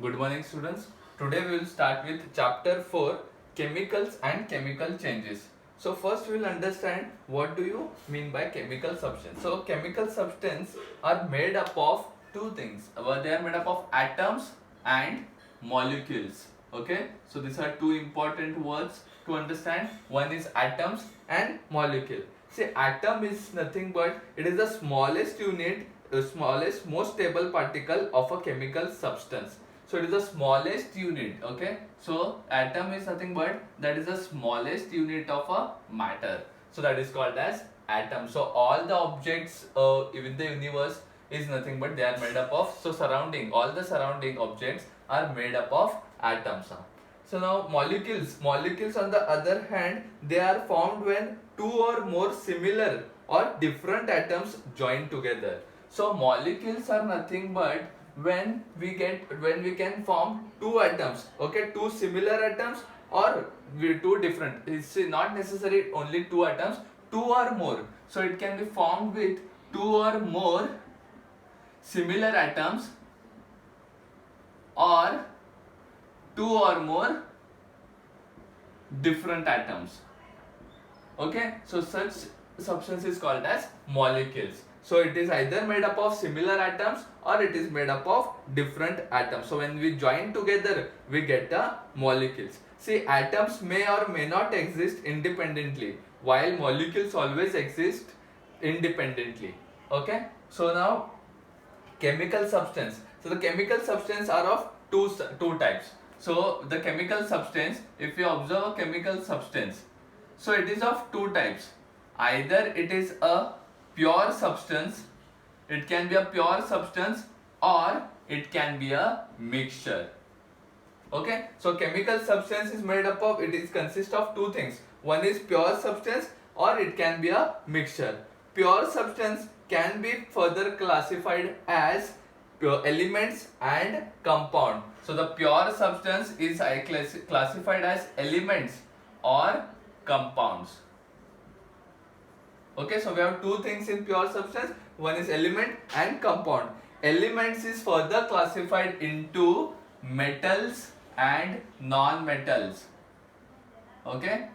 Good morning, students. Today we will start with chapter 4, chemicals and chemical changes. So first we will understand what do you mean by chemical substance. So chemical substance are made up of two things. They are made up of atoms and molecules. Okay, so these are two important words to understand. One is atoms and molecule. See, atom is nothing but it is the smallest unit, smallest most stable particle of a chemical substance. So it is the smallest unit. Okay, so atom is nothing but that is the smallest unit of a matter. So that is called as atom. So all the objects within the universe is nothing but they are made up of, so surrounding all the surrounding objects are made up of atoms. So now molecules on the other hand, they are formed when two or more similar or different atoms join together. So molecules are nothing but when we can form two atoms, okay, two similar atoms or two different. It's not necessary only two atoms, two or more. So it can be formed with two or more similar atoms or two or more different atoms. Okay, so such substance is called as molecules. So it is either made up of similar atoms or it is made up of different atoms. So when we join together, we get the molecules. See, atoms may or may not exist independently, while molecules always exist independently. Okay, so now chemical substance. So the chemical substance are of two types. So the chemical substance, if you observe a chemical substance, so it is of two types. Either it is a pure substance, it can be a pure substance, or it can be a mixture. Okay, so chemical substance is made up of, it is consist of two things. One is pure substance or it can be a mixture. Pure substance can be further classified as pure elements and compound. So the pure substance is classified as elements or compounds. Okay, so we have two things in pure substance. One is element and compound. Elements is further classified into metals and non-metals. Okay,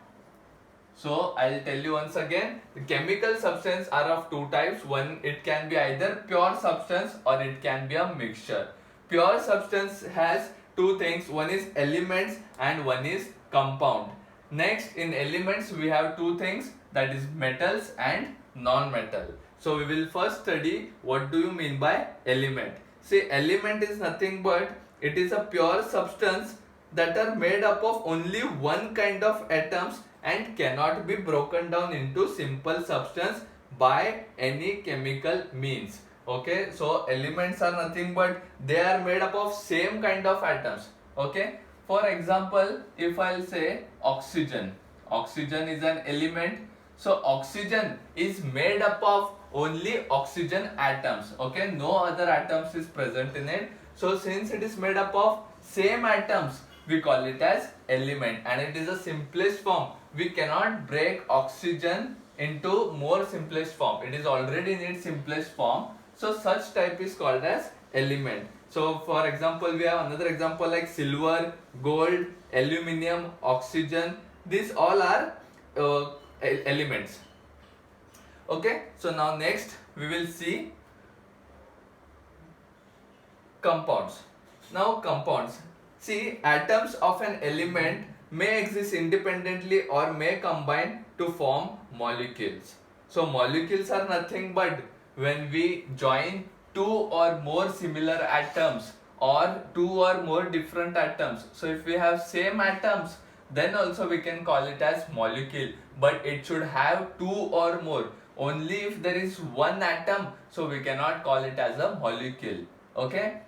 so I'll tell you once again, the chemical substance are of two types. One, it can be either pure substance or it can be a mixture. Pure substance has two things. One is elements and one is compound. Next, in elements we have two things, that is metals and non-metal. So we will first study what do you mean by element. See, element is nothing but it is a pure substance that are made up of only one kind of atoms and cannot be broken down into simple substance by any chemical means. Okay, so elements are nothing but they are made up of same kind of atoms. Okay, for example, if I'll say oxygen is an element. So oxygen is made up of only oxygen atoms. Okay, no other atoms is present in it. So since it is made up of same atoms, we call it as element, and it is the simplest form. We cannot break oxygen into more simplest form. It is already in its simplest form. So such type is called as element. So for example, we have another example like silver, gold, aluminium, oxygen. These all are elements. Okay, so now next we will see compounds. Now compounds. See, atoms of an element may exist independently or may combine to form molecules. So molecules are nothing but when we join two or more similar atoms or two or more different atoms. So if we have same atoms, then also we can call it as molecule, but it should have two or more. Only if there is one atom, so we cannot call it as a molecule. Okay,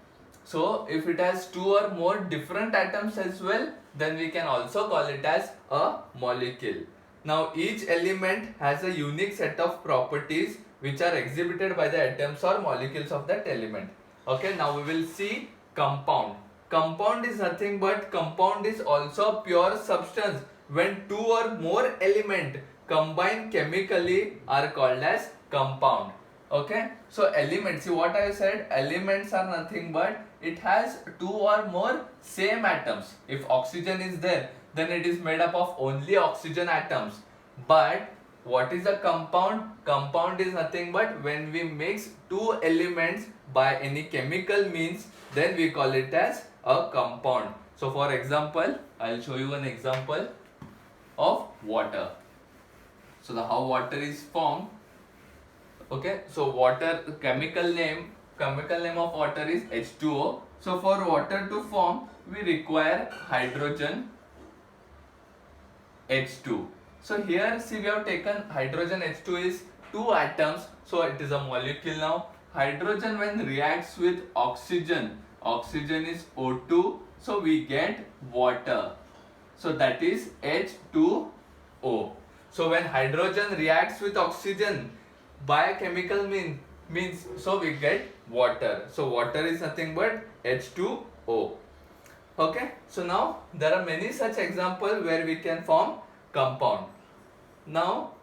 so if it has two or more different atoms as well, then we can also call it as a molecule. Now each element has a unique set of properties which are exhibited by the atoms or molecules of that element. Okay, now we will see compound. Compound is nothing but compound is also pure substance when two or more element combine chemically are called as compound. Okay, so elements, see what I said, elements are nothing but it has two or more same atoms. If oxygen is there, then it is made up of only oxygen atoms. But what is a compound? Compound is nothing but when we mix two elements by any chemical means, then we call it as a compound. So for example, I'll show you an example of water. So how water is formed. Okay, so water, chemical name of water is H2O. So for water to form, we require hydrogen H2. So here see, we have taken hydrogen H2 is two atoms, so it is a molecule now. Hydrogen when reacts with oxygen, oxygen is O2, so we get water. So that is H2O. So when hydrogen reacts with oxygen by chemical means, so we get water. So water is nothing but H2O. Okay, so now there are many such examples where we can form compound. Now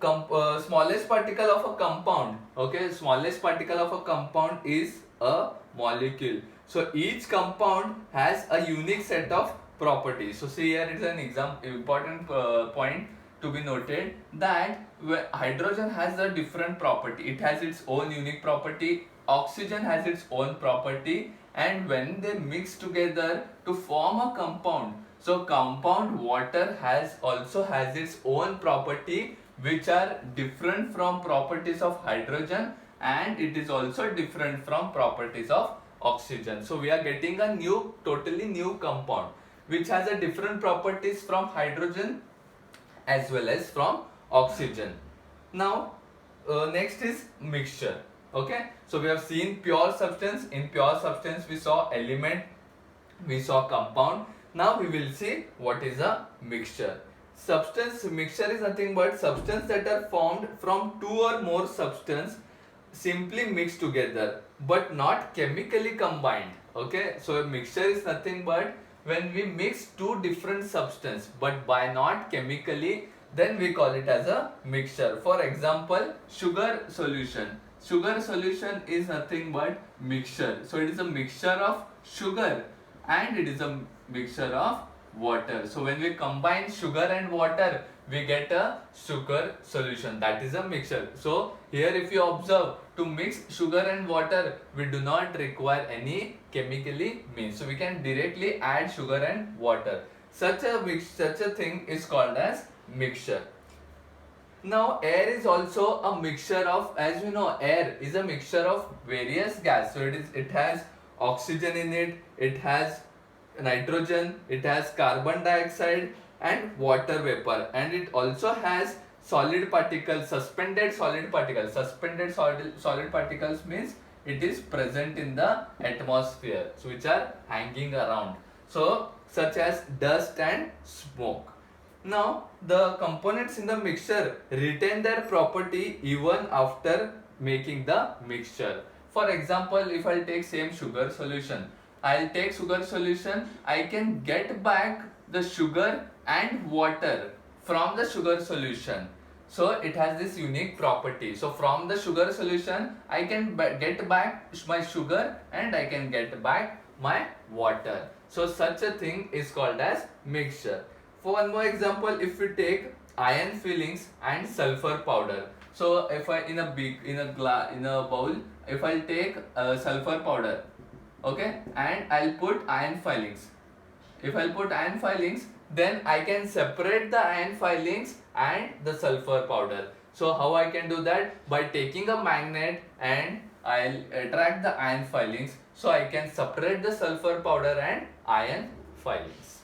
smallest particle of a compound, okay, smallest particle of a compound is a molecule. So each compound has a unique set of properties. So see, here it is an important point to be noted, that hydrogen has a different property. It has its own unique property. Oxygen has its own property, and when they mix together to form a compound, so compound water also has its own property, which are different from properties of hydrogen, and it is also different from properties of oxygen. So we are getting a totally new compound which has a different properties from hydrogen as well as from oxygen. Now next is mixture. Okay, so we have seen pure substance. In pure substance we saw element, we saw compound. Now we will see what is a mixture. Mixture is nothing but substance that are formed from two or more substance simply mixed together but not chemically combined. Okay, so a mixture is nothing but when we mix two different substance but by not chemically, then we call it as a mixture. For example, sugar solution. Sugar solution is nothing but mixture. So it is a mixture of sugar and it is a mixture of water. So when we combine sugar and water, we get a sugar solution. That is a mixture. So here if you observe, to mix sugar and water, we do not require any chemically means. So we can directly add sugar and water. Such a thing is called as mixture. Now air is also a mixture of, as we know, air is a mixture of various gas. So it has oxygen in it, it has nitrogen, it has carbon dioxide and water vapor, and it also has solid particles, suspended solid particles. Suspended solid particles means it is present in the atmosphere, so which are hanging around, so such as dust and smoke. Now the components in the mixture retain their property even after making the mixture. For example, if I take same sugar solution, I'll take sugar solution, I can get back the sugar and water from the sugar solution. So it has this unique property. So from the sugar solution, I can get back my sugar and I can get back my water. So such a thing is called as mixture. For one more example, if we take iron fillings and sulfur powder. So if I in a bowl, if I take sulfur powder, okay, and I'll put iron filings. If I'll put iron filings, then I can separate the iron filings and the sulfur powder. So how I can do that? By taking a magnet and I'll attract the iron filings, so I can separate the sulfur powder and iron filings.